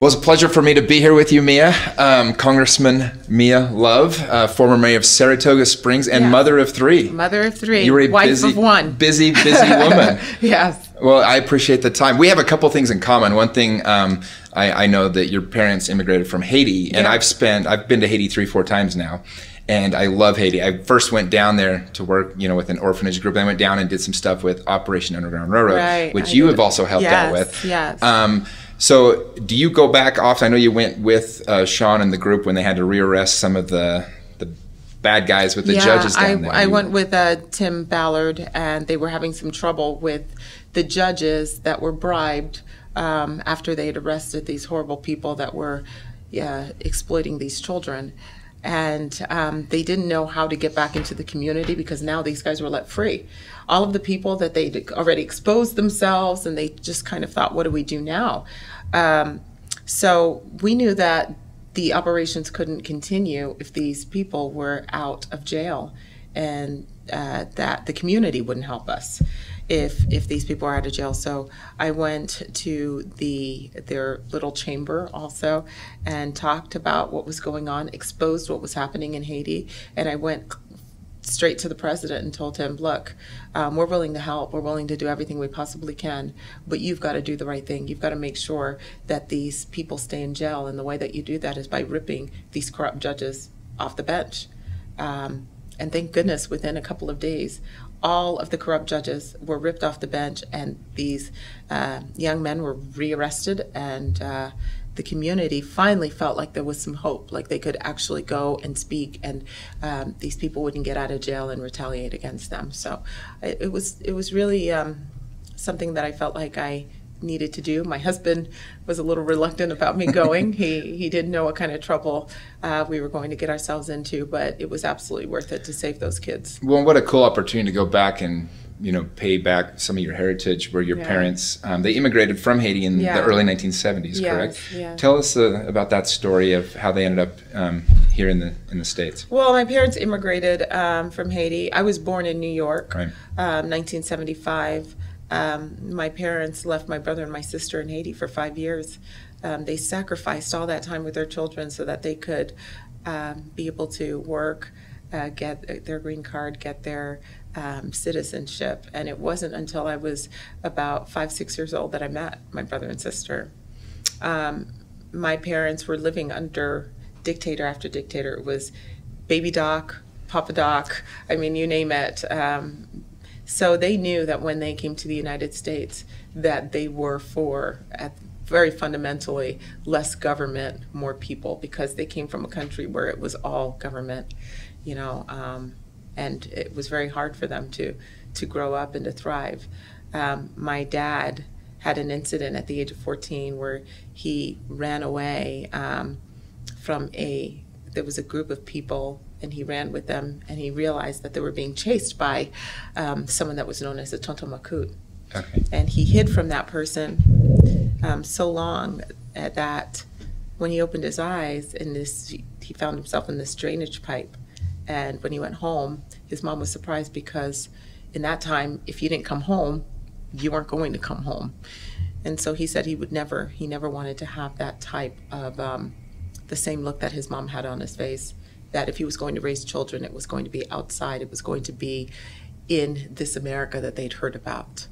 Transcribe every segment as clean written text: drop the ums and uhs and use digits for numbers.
Well, it's a pleasure for me to be here with you, Mia. Congressman Mia Love, former mayor of Saratoga Springs and mother of three. Mother of three. You're a wife of one. Busy woman. Yes. Well, I appreciate the time. We have a couple things in common. One thing, I know that your parents immigrated from Haiti, and I've been to Haiti 3-4 times now. And I love Haiti. I first went down there to work, with an orphanage group. I went down and did some stuff with Operation Underground Railroad, which you have also helped out with. Yes. So do you go back often? I know you went with Sean and the group when they had to rearrest some of the bad guys with the judges down there. I went with Tim Ballard, and they were having some trouble with the judges that were bribed after they had arrested these horrible people that were exploiting these children. And they didn't know how to get back into the community because now these guys were let free. All of the people that they'd already exposed themselves, and they just kind of thought, what do we do now? So we knew that the operations couldn't continue if these people were out of jail, and that the community wouldn't help us if these people are out of jail. So I went to their little chamber also and talked about what was going on, exposed what was happening in Haiti, and I went straight to the president and told him, look, we're willing to help, we're willing to do everything we possibly can, but you've got to do the right thing. You've got to make sure that these people stay in jail, and the way that you do that is by ripping these corrupt judges off the bench. And thank goodness, within a couple of days, all of the corrupt judges were ripped off the bench, and these young men were rearrested, and the community finally felt like there was some hope, like they could actually go and speak, and these people wouldn't get out of jail and retaliate against them. So it was really something that I felt like I needed to do. My husband was a little reluctant about me going. He didn't know what kind of trouble we were going to get ourselves into, but it was absolutely worth it to save those kids. Well, what a cool opportunity to go back and pay back some of your heritage, where your parents they immigrated from Haiti in the early 1970s, correct? Yes. Tell us about that story of how they ended up here in the States. Well, my parents immigrated from Haiti. I was born in New York, right. 1975. My parents left my brother and my sister in Haiti for 5 years. They sacrificed all that time with their children so that they could be able to work, get their green card, get their citizenship. And it wasn't until I was about 5-6 years old that I met my brother and sister. My parents were living under dictator after dictator. It was Baby Doc, Papa Doc, I mean, you name it. So they knew that when they came to the United States that they were for, very fundamentally, less government, more people, because they came from a country where it was all government, and it was very hard for them to grow up and to thrive. My dad had an incident at the age of 14 where he ran away there was a group of people, and he ran with them, and he realized that they were being chased by someone that was known as a Tonton Macoute. Okay. And he hid from that person so long that when he opened his eyes, he found himself in this drainage pipe. And when he went home, his mom was surprised because in that time, if you didn't come home, you weren't going to come home. And so he said he never wanted to have that type of the same look that his mom had on his face, that if he was going to raise children, it was going to be outside, it was going to be in this America that they'd heard about.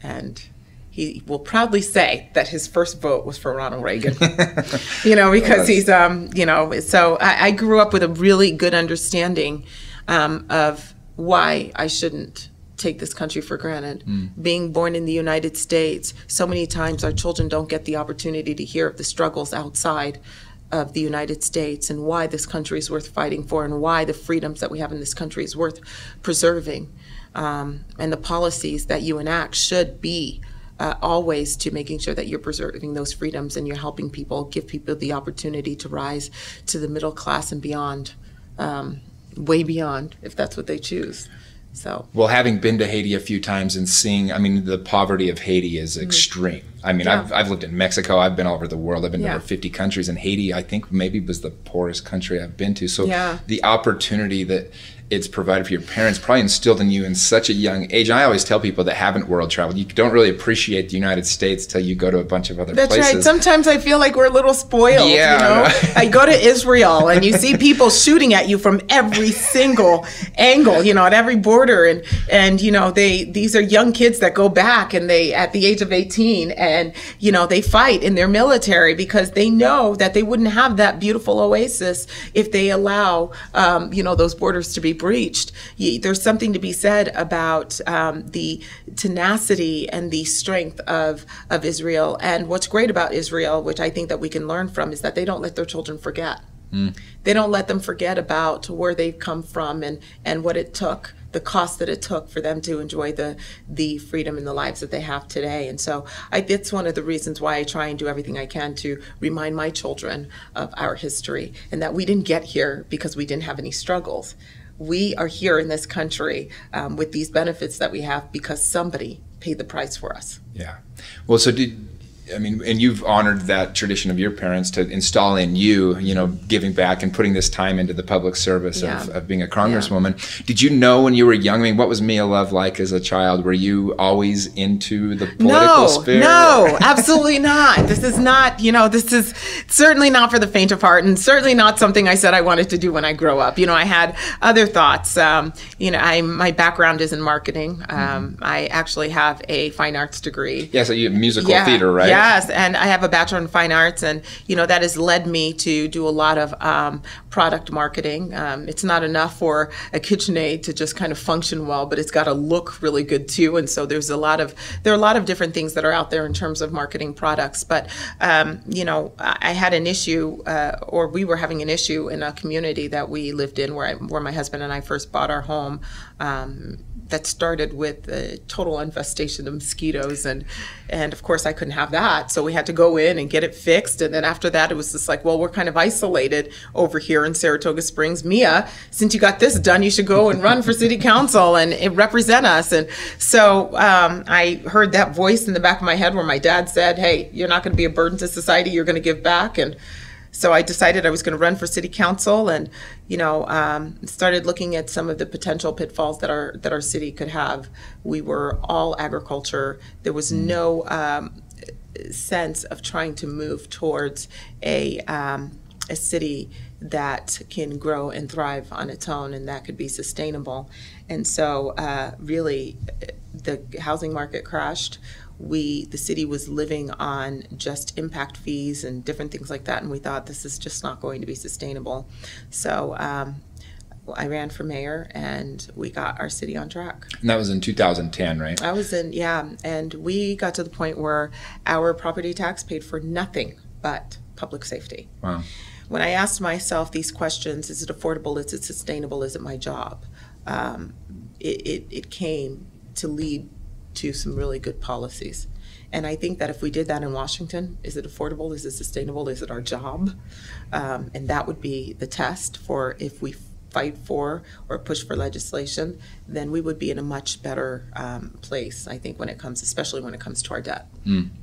And he will proudly say that his first vote was for Ronald Reagan, because he's, so I grew up with a really good understanding of why I shouldn't take this country for granted. Being born in the United States, so many times our children don't get the opportunity to hear of the struggles outside of the United States, and why this country is worth fighting for, and why the freedoms that we have in this country is worth preserving. And the policies that you enact should be always to making sure that you're preserving those freedoms, and you're helping people, give people the opportunity to rise to the middle class and beyond, way beyond, if that's what they choose. So, well, having been to Haiti a few times and seeing, the poverty of Haiti is extreme. I mean, I've lived in Mexico. I've been all over the world. I've been to over 50 countries. And Haiti, I think, maybe was the poorest country I've been to. So the opportunity that it's provided for your parents probably instilled in you in such a young age. And I always tell people that haven't world traveled, you don't really appreciate the United States till you go to a bunch of other places. That's right. Sometimes I feel like we're a little spoiled. Yeah, you know? I go to Israel and you see people shooting at you from every single angle, you know, at every border. And you know, these are young kids that go back and they, at the age of 18, and, you know, they fight in their military because they know that they wouldn't have that beautiful oasis if they allow, you know, those borders to be breached. There's something to be said about the tenacity and the strength of Israel. And what's great about Israel, which I think that we can learn from, is that they don't let their children forget. They don't let them forget about where they've come from and what it took, the cost that it took for them to enjoy the freedom and the lives that they have today. And so it's one of the reasons why I try and do everything I can to remind my children of our history, and that we didn't get here because we didn't have any struggles. We are here in this country with these benefits that we have because somebody paid the price for us. Yeah. Well, so and you've honored that tradition of your parents to install in you, you know, giving back and putting this time into the public service of being a congresswoman. Did you know when you were young, I mean, what was Mia Love like as a child? Were you always into the political sphere? No, absolutely not. This is not, you know, this is certainly not for the faint of heart, and certainly not something I said I wanted to do when I grow up. You know, I had other thoughts. You know, my background is in marketing. I actually have a fine arts degree. Yeah, so you have musical theater, right? Yes, and I have a Bachelor in Fine Arts, and you know that has led me to do a lot of product marketing. It's not enough for a KitchenAid to just kind of function well, but it's got to look really good too. And so there are a lot of different things that are out there in terms of marketing products. But you know, I had an issue, or we were having an issue in a community that we lived in, where my husband and I first bought our home. That started with a total infestation of mosquitoes, and of course I couldn't have that, so we had to go in and get it fixed. And then after that, it was just like, well, we're kind of isolated over here in Saratoga Springs. Mia, since you got this done, you should go and run for city council and represent us. And so I heard that voice in the back of my head where my dad said, hey, you're not going to be a burden to society, you're going to give back. And so I decided I was going to run for city council, and you know, started looking at some of the potential pitfalls that our city could have. We were all agriculture. There was no sense of trying to move towards a city that can grow and thrive on its own, and that could be sustainable. And so, really, the housing market crashed. The city was living on just impact fees and different things like that, and we thought this is just not going to be sustainable. So I ran for mayor, and we got our city on track. And that was in 2010, right? I was in, and we got to the point where our property tax paid for nothing but public safety. Wow. When I asked myself these questions, is it affordable, is it sustainable, is it my job? It came to lead to some really good policies. And I think that if we did that in Washington, is it affordable, is it sustainable, is it our job? And that would be the test for if we fight for or push for legislation, then we would be in a much better place, I think, especially when it comes to our debt.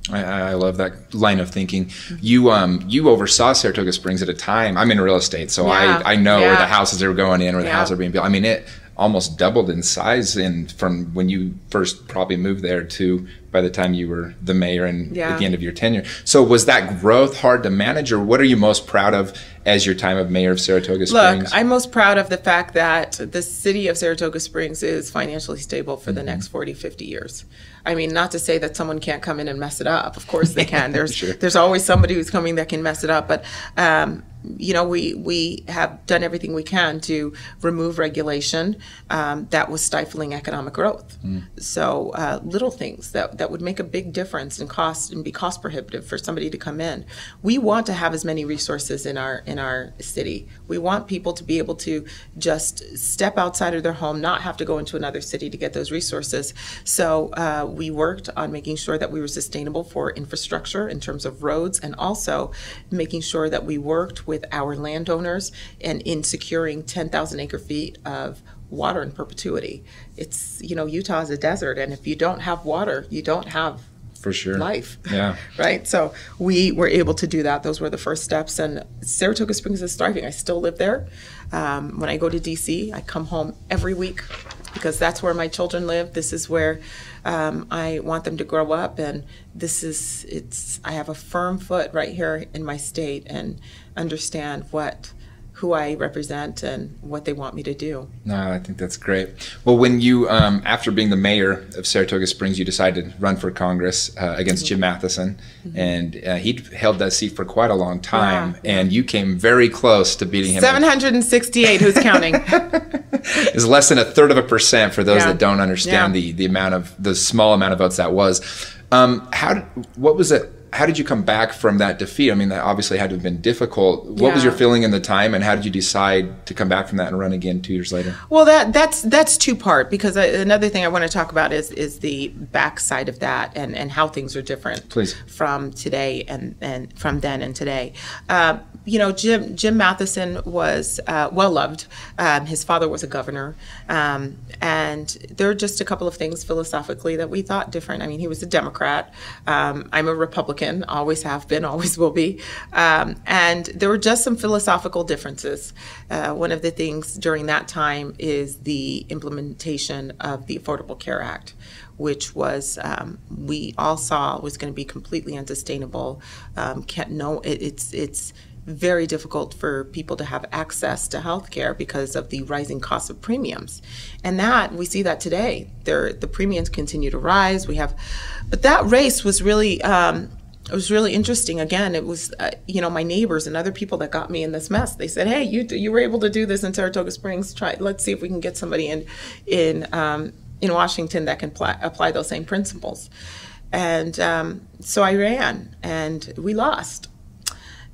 I love that line of thinking. You oversaw Saratoga Springs at a time. I'm in real estate, so I know where the houses are going in, where the houses are being built. I mean, it almost doubled in size from when you first probably moved there to by the time you were the mayor and at the end of your tenure. So was that growth hard to manage, or what are you most proud of as your time of mayor of Saratoga Springs? Look, I'm most proud of the fact that the city of Saratoga Springs is financially stable for the next 40, 50 years. I mean, not to say that someone can't come in and mess it up. Of course they can. There's always somebody who's coming that can mess it up. But you know, we have done everything we can to remove regulation that was stifling economic growth. So little things that would make a big difference in cost and be cost prohibitive for somebody to come in. We want to have as many resources in our city. We want people to be able to just step outside of their home, not have to go into another city to get those resources. So we worked on making sure that we were sustainable for infrastructure in terms of roads, and also making sure that we worked with our landowners and in securing 10,000 acre feet of water in perpetuity. It's, you know, Utah is a desert, and if you don't have water, you don't have For sure. life. Yeah. Right? So we were able to do that. Those were the first steps. And Saratoga Springs is thriving. I still live there. When I go to D.C., I come home every week because that's where my children live. This is where I want them to grow up. And I have a firm foot right here in my state and understand who I represent and what they want me to do. No, I think that's great. Well, when you, after being the mayor of Saratoga Springs, you decided to run for Congress against Jim Matheson, and he held that seat for quite a long time, and you came very close to beating him. 768, who's counting? It's less than 1/3% for those that don't understand the small amount of votes that was. What was it? How did you come back from that defeat? I mean, that obviously had to have been difficult. What was your feeling in the time, and how did you decide to come back from that and run again 2 years later? Well, that's two-part, because another thing I want to talk about is the backside of that and how things are different from today and from then and today. Jim Matheson was well-loved. His father was a governor. And there are just a couple of things philosophically that we thought different. I mean, he was a Democrat. I'm a Republican, always have been, always will be. And there were just some philosophical differences. One of the things during that time is the implementation of the Affordable Care Act, which was, we all saw was going to be completely unsustainable. It's very difficult for people to have access to health care because of the rising cost of premiums. And we see that today. The premiums continue to rise. But that race was really, it was really interesting. Again, it was, my neighbors and other people that got me in this mess. They said, hey, you were able to do this in Saratoga Springs. Let's see if we can get somebody in Washington that can apply those same principles. And so I ran, and we lost.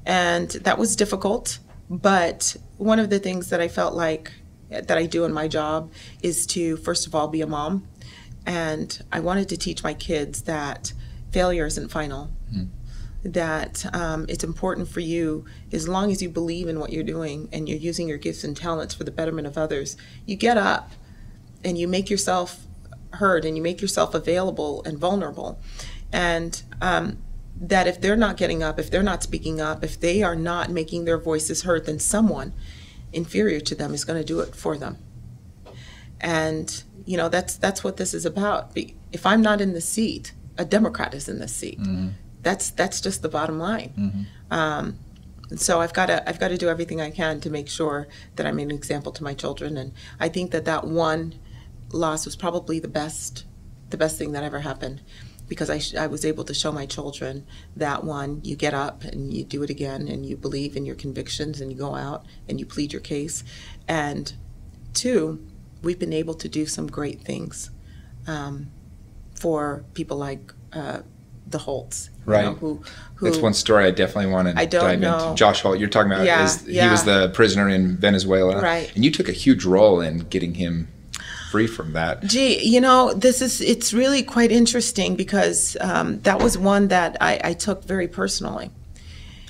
And that was difficult, but one of the things that I felt like that I do in my job is to, first of all, be a mom. And I wanted to teach my kids that failure isn't final, that it's important for you, as long as you believe in what you're doing and you're using your gifts and talents for the betterment of others, you get up and you make yourself heard and you make yourself available and vulnerable. And that if they're not getting up, if they're not speaking up, if they are not making their voices heard, then someone inferior to them is going to do it for them. And that's what this is about. If I'm not in the seat, a Democrat is in the seat. That's just the bottom line. And so I've got to do everything I can to make sure that I'm an example to my children. And I think that one loss was probably the best thing that ever happened, because I was able to show my children that, one, you get up and you do it again and you believe in your convictions and you go out and you plead your case. And two, we've been able to do some great things for people like the Holts. Right. Who That's one story I definitely want to dive into. Josh Holt, you're talking about, he was the prisoner in Venezuela. Right. And you took a huge role in getting him free from that. Gee, it's really quite interesting, because that was one that I took very personally.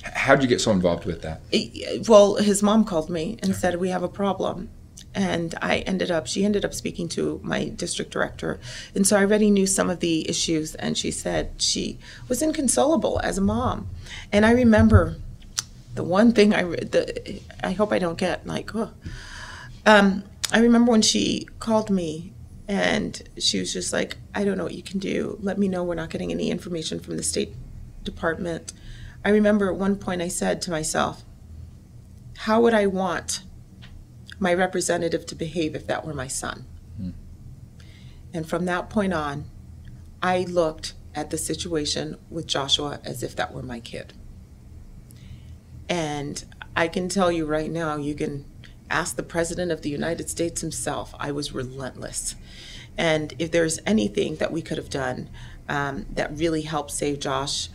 How did you get so involved with that? Well, his mom called me and said, we have a problem. And she ended up speaking to my district director. And so I already knew some of the issues, and she said she was inconsolable as a mom. And I remember the one thing I hope I don't get like, I remember when she called me and she was just like, I don't know what you can do. Let me know. We're not getting any information from the State Department. I remember at one point I said to myself, how would I want my representative to behave if that were my son? And from that point on, I looked at the situation with Joshua as if that were my kid. And I can tell you right now, you can ask the President of the United States himself, I was relentless. And if there's anything that we could have done that really helped save Josh,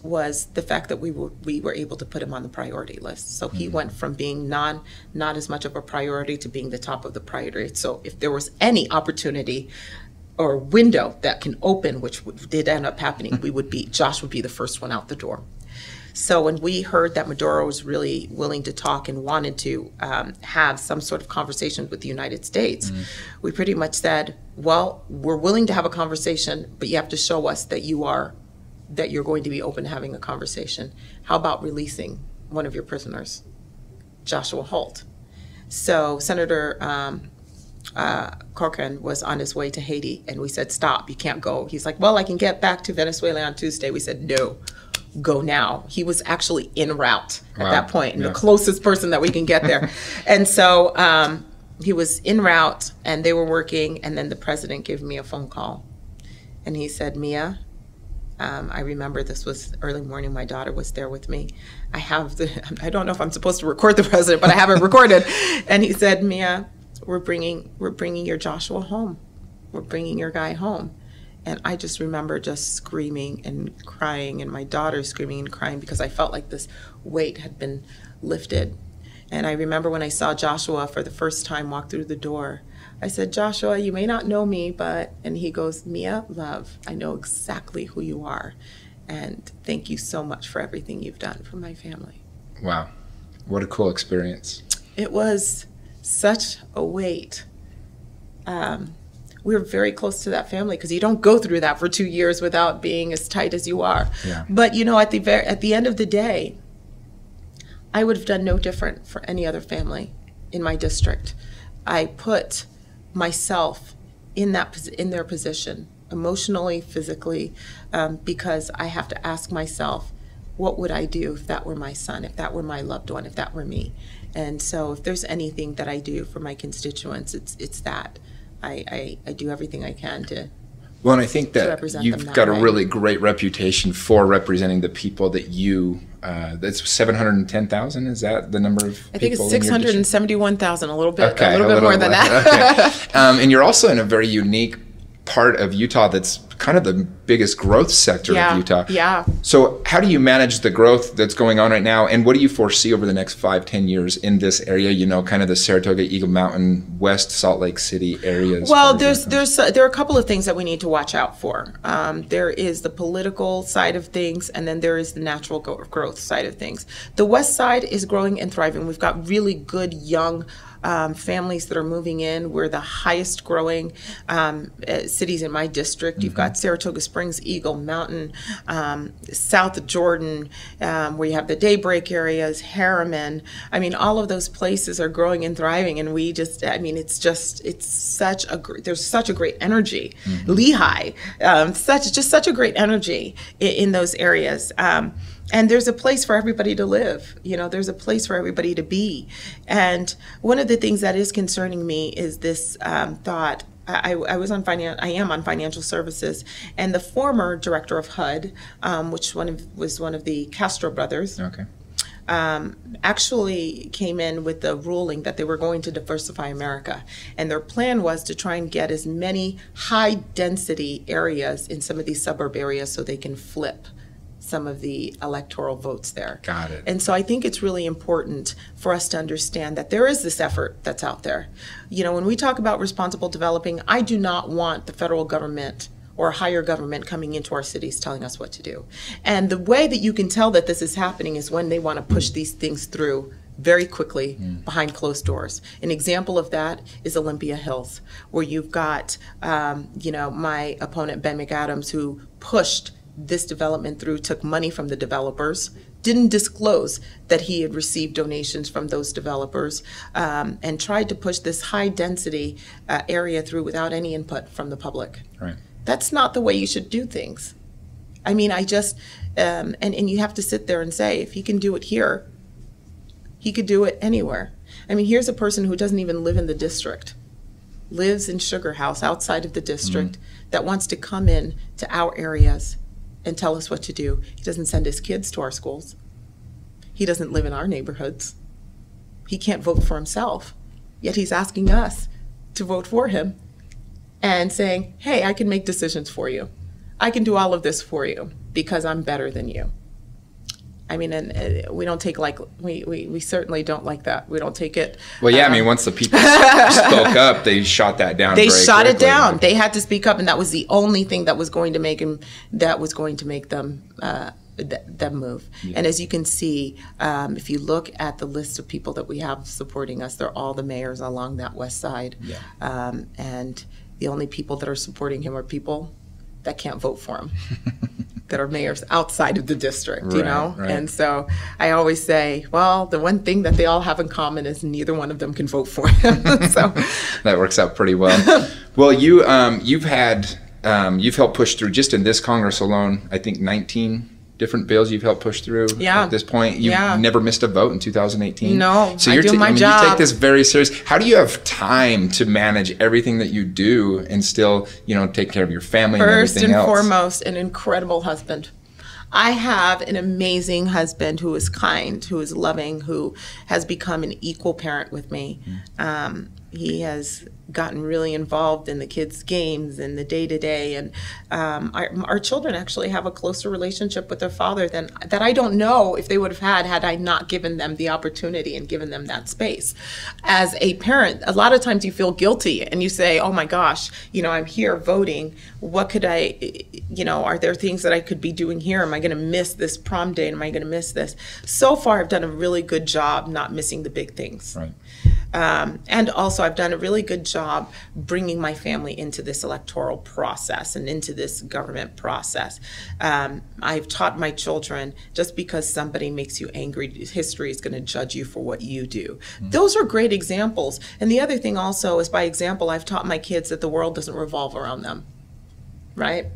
was the fact that we were able to put him on the priority list. So he went from being not as much of a priority to being the top of the priority. So if there was any opportunity or window that can open, which did end up happening, Josh would be the first one out the door. So when we heard that Maduro was really willing to talk and wanted to have some sort of conversation with the United States, we pretty much said, well, we're willing to have a conversation, but you have to show us that you're going to be open to having a conversation. How about releasing one of your prisoners, Joshua Holt? So Senator Corcoran was on his way to Haiti, and we said, stop, you can't go. He's like, well, I can get back to Venezuela on Tuesday. We said, no, go now. He was actually en route at that point, and the closest person that we can get there. And so he was en route, and they were working, and then the president gave me a phone call. And he said, Mia, I remember this was early morning. My daughter was there with me. I don't know if I'm supposed to record the president, but I have it recorded. And he said, Mia, we're bringing your Joshua home. We're bringing your guy home. And I just remember just screaming and crying, and my daughter screaming and crying, because I felt like this weight had been lifted. And I remember when I saw Joshua for the first time walk through the door, I said, Joshua, you may not know me, and he goes, Mia, love, I know exactly who you are. And thank you so much for everything you've done for my family. Wow. What a cool experience. It was such a weight. We were very close to that family, because you don't go through that for 2 years without being as tight as you are. Yeah. But, at the end of the day, I would have done no different for any other family in my district. I put myself in their position, emotionally, physically, because I have to ask myself, what would I do if that were my son, if that were my loved one, if that were me? And so if there's anything that I do for my constituents, it's that. I do everything I can to Well, and I think that you've got a really great reputation for representing the people that you, that's 710,000, is that the number of people? I think it's 671,000, a little bit more than that. Okay. And you're also in a very unique part of Utah that's kind of the biggest growth sector of Utah. Yeah. So how do you manage the growth that's going on right now, and what do you foresee over the next 5-10 years in this area, kind of the Saratoga, Eagle Mountain, West Salt Lake City areas? Well, there are a couple of things that we need to watch out for. There is the political side of things, and then there is the natural growth side of things. The West Side is growing and thriving. We've got really good young families that are moving in. We're the highest growing cities in my district. You've got Saratoga Springs, Eagle Mountain, South Jordan, where you have the Daybreak areas, Harriman. I mean, all of those places are growing and thriving, and there's such a great energy. Lehigh, such a great energy in those areas. And there's a place for everybody to live. There's a place for everybody to be. And one of the things that is concerning me is this thought. I am on financial services, and the former director of HUD, which was one of the Castro brothers, actually came in with the ruling that they were going to diversify America. And their plan was to try and get as many high density areas in some of these suburb areas so they can flip some of the electoral votes there. Got it. And so I think it's really important for us to understand that there is this effort that's out there. When we talk about responsible developing, I do not want the federal government or higher government coming into our cities telling us what to do. And the way that you can tell that this is happening is when they want to push these things through very quickly behind closed doors. An example of that is Olympia Hills, where you've got, my opponent, Ben McAdams, who pushed this development through, took money from the developers, didn't disclose that he had received donations from those developers, and tried to push this high density area through without any input from the public. Right. That's not the way you should do things. I mean, and you have to sit there and say, if he can do it here, he could do it anywhere. I mean, here's a person who doesn't even live in the district, lives in Sugar House outside of the district, that wants to come in to our areas and tell us what to do. He doesn't send his kids to our schools. He doesn't live in our neighborhoods. He can't vote for himself, yet he's asking us to vote for him and saying, hey, I can make decisions for you. I can do all of this for you because I'm better than you. I mean, and we don't take we certainly don't like that. We don't take it. Well, yeah, I mean, once the people spoke up, they shot that down. They shot it down. They had to speak up, and that was the only thing that was going to make them them move. Yeah. And as you can see, if you look at the list of people that we have supporting us, they're all the mayors along that west side. Yeah. And the only people that are supporting him are people that can't vote for him, that are mayors outside of the district, right, you know? Right. And so I always say, well, the one thing that they all have in common is neither one of them can vote for him. So that works out pretty well. Well, you've helped push through, just in this Congress alone, I think 19 different bills you've helped push through at this point. You've never missed a vote in 2018. No, so I do my job. You take this very serious. How do you have time to manage everything that you do and still, take care of your family and everything else? First and foremost, an incredible husband. I have an amazing husband who is kind, who is loving, who has become an equal parent with me. He has gotten really involved in the kids' games and the day-to-day, and our children actually have a closer relationship with their father that I don't know if they would have had I not given them the opportunity and given them that space. As a parent, a lot of times you feel guilty and you say, oh my gosh, I'm here voting. What could are there things that I could be doing here? Am I going to miss this prom date? Am I going to miss this? So far, I've done a really good job not missing the big things. Right. And also, I've done a really good job bringing my family into this electoral process and into this government process. I've taught my children, just because somebody makes you angry, history is going to judge you for what you do. Mm-hmm. Those are great examples. And the other thing also is, by example, I've taught my kids that the world doesn't revolve around them, right?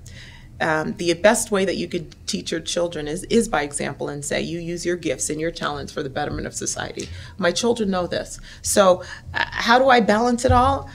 The best way that you could teach your children is by example, and say, you use your gifts and your talents for the betterment of society. My children know this. So how do I balance it all?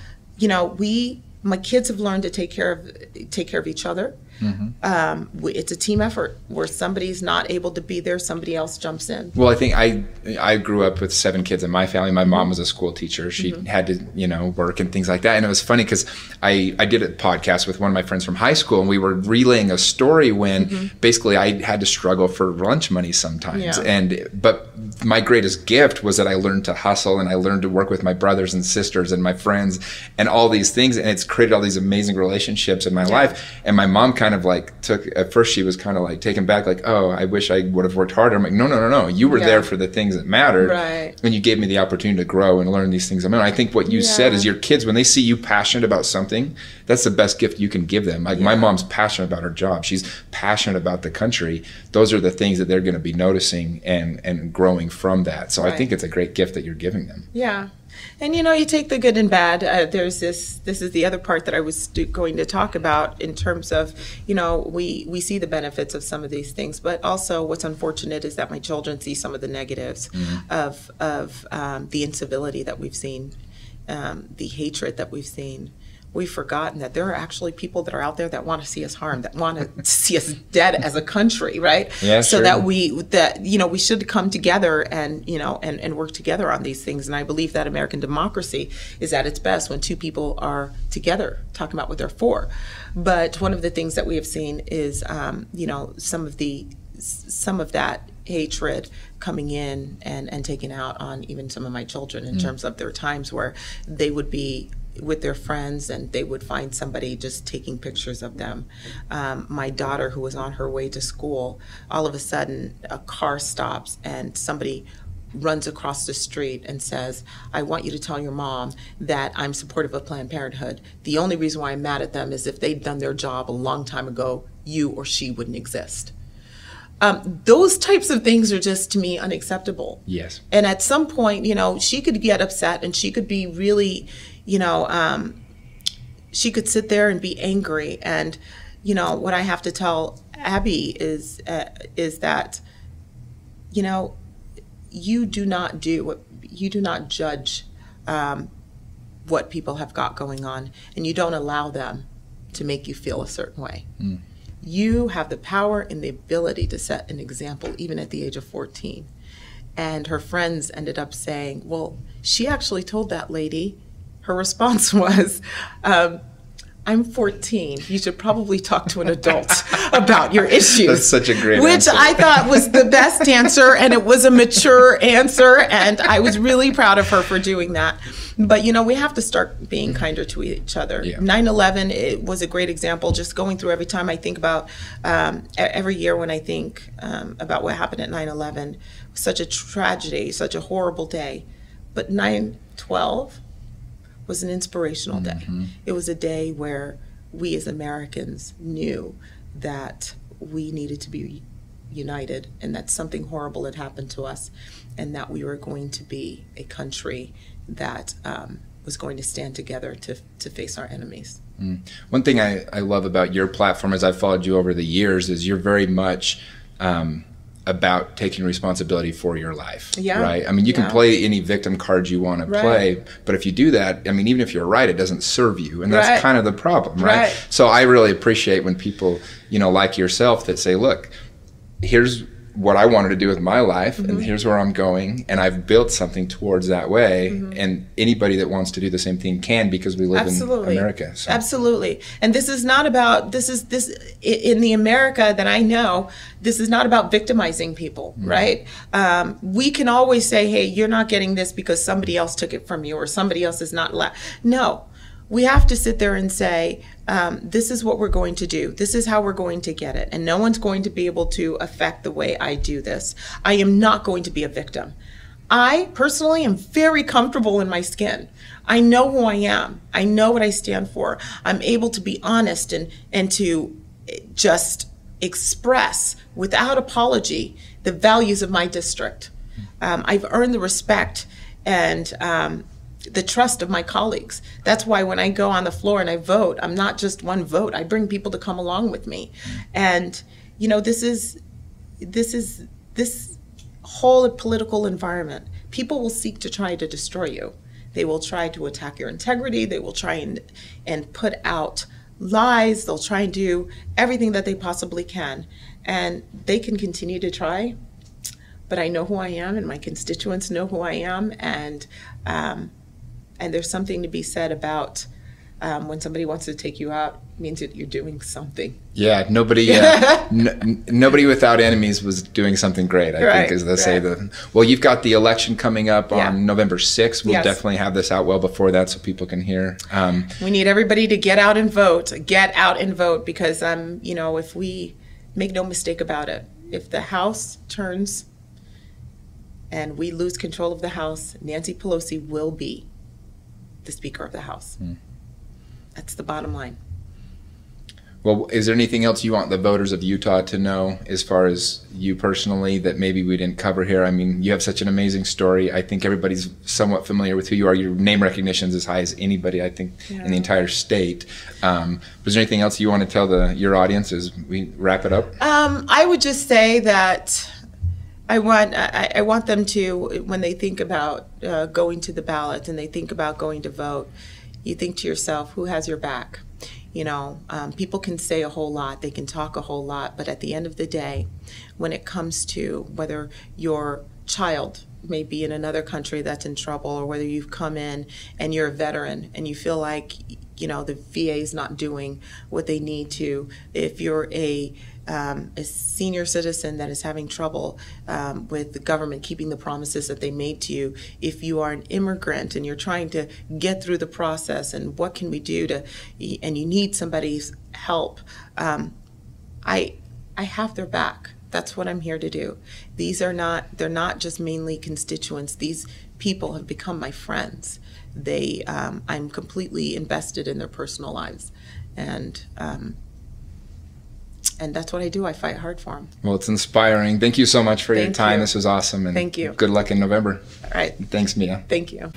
My kids have learned to take care of each other. Mm-hmm. It's a team effort where somebody's not able to be there, somebody else jumps in. Well, I think I grew up with 7 kids in my family. My mom was a school teacher. She had to, work and things like that. And it was funny because I did a podcast with one of my friends from high school, and we were relaying a story when basically I had to struggle for lunch money sometimes. Yeah. But my greatest gift was that I learned to hustle, and I learned to work with my brothers and sisters and my friends and all these things. And it's created all these amazing relationships in my life. And my mom kind of at first she was kind of like taken back, like, oh, I wish I would have worked harder. I'm like, no. You were there for the things that mattered. Right. And you gave me the opportunity to grow and learn these things. I think what you said is, your kids, when they see you passionate about something, that's the best gift you can give them. Like my mom's passionate about her job. She's passionate about the country. Those are the things that they're going to be noticing and growing from that. So I think it's a great gift that you're giving them. Yeah. And you take the good and bad. This is the other part that I was going to talk about, in terms of, we see the benefits of some of these things, but also what's unfortunate is that my children see some of the negatives of the incivility that we've seen, the hatred that we've seen. We've forgotten that there are actually people that are out there that want to see us harmed, that want to see us dead as a country, right? Yeah, so sure. that we should come together and work together on these things. And I believe that American democracy is at its best when two people are together talking about what they're for. But one of the things that we have seen is some of that hatred coming in and taking out on even some of my children, in terms of their times where they would be with their friends and they would find somebody just taking pictures of them. My daughter, who was on her way to school, all of a sudden a car stops and somebody runs across the street and says, I want you to tell your mom that I'm supportive of Planned Parenthood. The only reason why I'm mad at them is if they'd done their job a long time ago, you or she wouldn't exist. Those types of things are just, to me, unacceptable. Yes. And at some point, she could get upset and she could be really, she could sit there and be angry. And, what I have to tell Abby is that, you do not judge what people have got going on, and you don't allow them to make you feel a certain way. Mm. You have the power and the ability to set an example, even at the age of 14. And her friends ended up saying, well, she actually told that lady, her response was, I I'm 14. You should probably talk to an adult about your issues. That's such a great Which answer. I thought was the best answer, and it was a mature answer, and I was really proud of her for doing that. But, you know, we have to start being kinder to each other. Yeah. 9/11, it was a great example. Just going through every time I think about, every year when I think about what happened at 9/11, such a tragedy, such a horrible day. But 9/12 was an inspirational day. It was a day where we as Americans knew that we needed to be united and that something horrible had happened to us and that we were going to be a country that was going to stand together to face our enemies. One thing I love about your platform as I've followed you over the years is you're very much about taking responsibility for your life, right? I mean, you can play any victim card you want to play, but if you do that, I mean, even if you're right, it doesn't serve you, and that's kind of the problem, right? So I really appreciate when people, you know, like yourself that say, look, here's what I wanted to do with my life, and here's where I'm going, and I've built something towards that way, and anybody that wants to do the same thing can, because we live in America. So. Absolutely. And this is not about, this in the America that I know, this is not about victimizing people, right? We can always say, hey, you're not getting this because somebody else took it from you, or somebody else is not No. We have to sit there and say, this is what we're going to do. This is how we're going to get it. And no one's going to be able to affect the way I do this. I am not going to be a victim. I personally am very comfortable in my skin. I know who I am. I know what I stand for. I'm able to be honest and to just express without apology the values of my district. I've earned the respect and the trust of my colleagues. That's why when I go on the floor and I vote, I'm not just one vote. I bring people to come along with me. And, you know, this whole political environment, people will seek to try to destroy you. They will try to attack your integrity. They will try and put out lies. They'll try and do everything that they possibly can. And they can continue to try, but I know who I am and my constituents know who I am. And there's something to be said about when somebody wants to take you out, it means that you're doing something. Yeah, nobody nobody without enemies was doing something great, I think, as they say. Well, you've got the election coming up on November 6th. We'll definitely have this out well before that so people can hear. We need everybody to get out and vote. Get out and vote because, you know, if we make no mistake about it, if the House turns and we lose control of the House, Nancy Pelosi will be the Speaker of the House. That's the bottom line. Well, is there anything else you want the voters of Utah to know as far as you personally that maybe we didn't cover here? I mean, you have such an amazing story. I think everybody's somewhat familiar with who you are. Your name recognition is as high as anybody, I think, in the entire state. Was there anything else you want to tell your audience as we wrap it up? I would just say that I want them to, when they think about going to the ballot and they think about going to vote, you think to yourself, who has your back? You know, people can say a whole lot, they can talk a whole lot, but at the end of the day, when it comes to whether your child may be in another country that's in trouble, or whether you've come in and you're a veteran and you feel like, you know, the VA is not doing what they need to, if you're a senior citizen that is having trouble with the government keeping the promises that they made to you, if you are an immigrant and you're trying to get through the process and what can we do and you need somebody's help, I have their back. That's what I'm here to do. They're not just mainly constituents. These people have become my friends. I'm completely invested in their personal lives. And that's what I do. I fight hard for them. Well, it's inspiring. Thank you so much for your time. This was awesome. And thank you. Good luck in November. All right. Thanks, Mia. Thank you.